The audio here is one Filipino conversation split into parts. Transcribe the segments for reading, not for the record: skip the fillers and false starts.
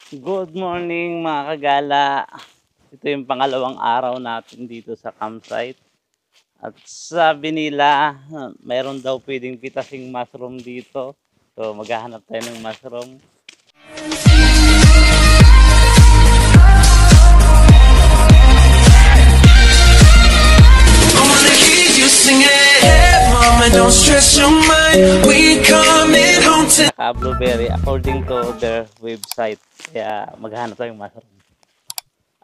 Good morning mga kagala. Ito yung pangalawang araw natin dito sa campsite. At sabi nila, mayroon daw pwedeng pitasing mushroom dito. So maghahanap tayo ng mushroom. Don't stress your mind. We coming home to Blueberry according to their website. Kaya maghahanap tayo ng mushroom.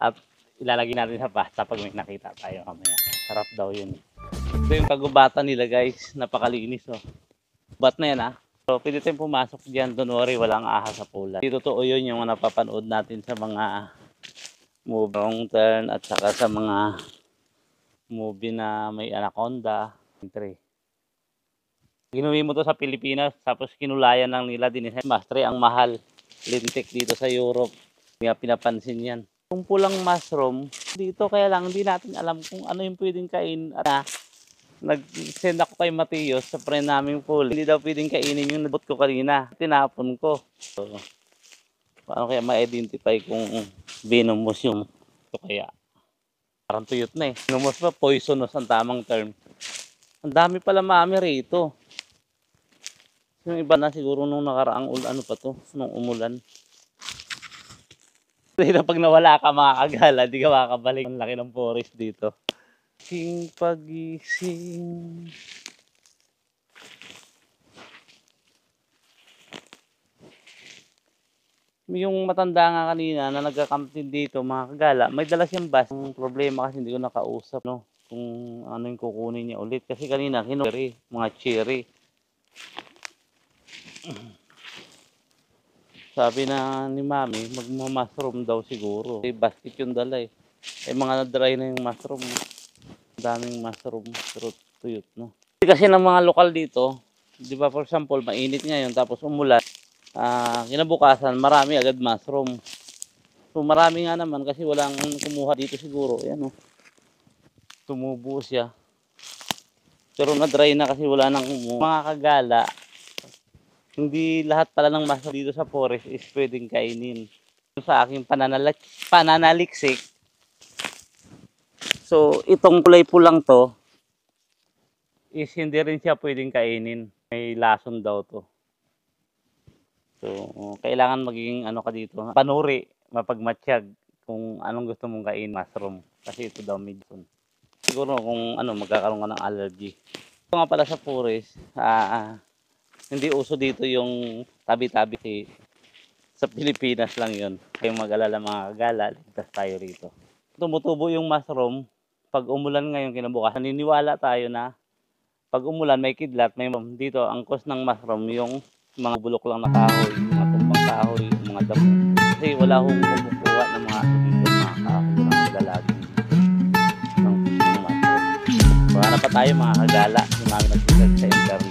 At ilalagay natin sa pasta pag may nakita tayo mamaya. Sarap daw yun. Ito yung kagubatan nila guys. Napakalinis oh. Bat na yan ah. So pwede tayong pumasok dyan. Don't worry, walang ahas sa pula. Dito totoo yun yung napapanood natin sa mga movie Wrong Turn at saka sa mga movie na may anaconda. Ginuwi mo to sa Pilipinas tapos kinulayan lang nila din. Mastre ang mahal. Lintik dito sa Europe. Kaya pinapansin yan. Kung pulang mushroom dito kaya lang hindi natin alam kung ano yung pwedeng kain. At nag-send ako kay Mateos sa friend naming pool. Hindi daw pwedeng kainin yung nabot ko kanina. Tinapon ko. So, paano kaya ma-identify kung venomous yung ito kaya? Parang tuyot na eh. Venomous pa, poisonous ang tamang term. Ang dami pala mami rito. Yung iba na siguro nung nakaraang ano pa to, nung umulan. Dahil pag nawala ka mga kagala, di ka makakabalik. Ang laki ng forest dito. King pagising. Yung matanda nga kanina na nagka-camp din dito mga kagala, may dala siyang bus. Ang problema kasi hindi ko nakausap no, kung ano yung kukunin niya ulit. Kasi kanina kinuri, mga cherry. Sabi na ni mami, magma-mushroom daw siguro. Basket yung dala eh. Mga na-dry na yung mushroom. Daming mushroom, pero tuyot no. Kasi ng mga lokal dito, di ba for example, mainit ngayon tapos umulan. Kinabukasan, marami agad mushroom. So marami nga naman kasi walang kumuha dito siguro. Ayan oh. Tumubo siya. Pero na-dry na kasi wala nang kumuha. Mga kagala, hindi lahat pala ng mushroom dito sa forest is pwedeng kainin. Sa aking pananaliksik, so itong kulay pulang to is hindi rin siya pwedeng kainin. May lason daw to. So kailangan maging ano ka dito, panuri, mapagmatsyag kung anong gusto mong kain mushroom. Kasi ito daw medicine. Siguro kung ano magkakaroon ka ng allergy. Ito nga pala sa forest, hindi uso dito yung tabi-tabi sa Pilipinas lang yun. Kayong mag-alala mga kagala, ligtas tayo rito. Tumutubo yung mushroom. Pag umulan ngayon kinabukasan, naniniwala tayo na pag umulan may kidlat, may dito ang cause ng mushroom yung mga bulok lang na kahoy, mga tumpang kahoy, mga damo. Kasi wala akong kumukuha ng mga dito, mga kahoy ng galagi ng mushroom. Wala na pa tayo mga kagala, yung namin nagsisearch sa internet.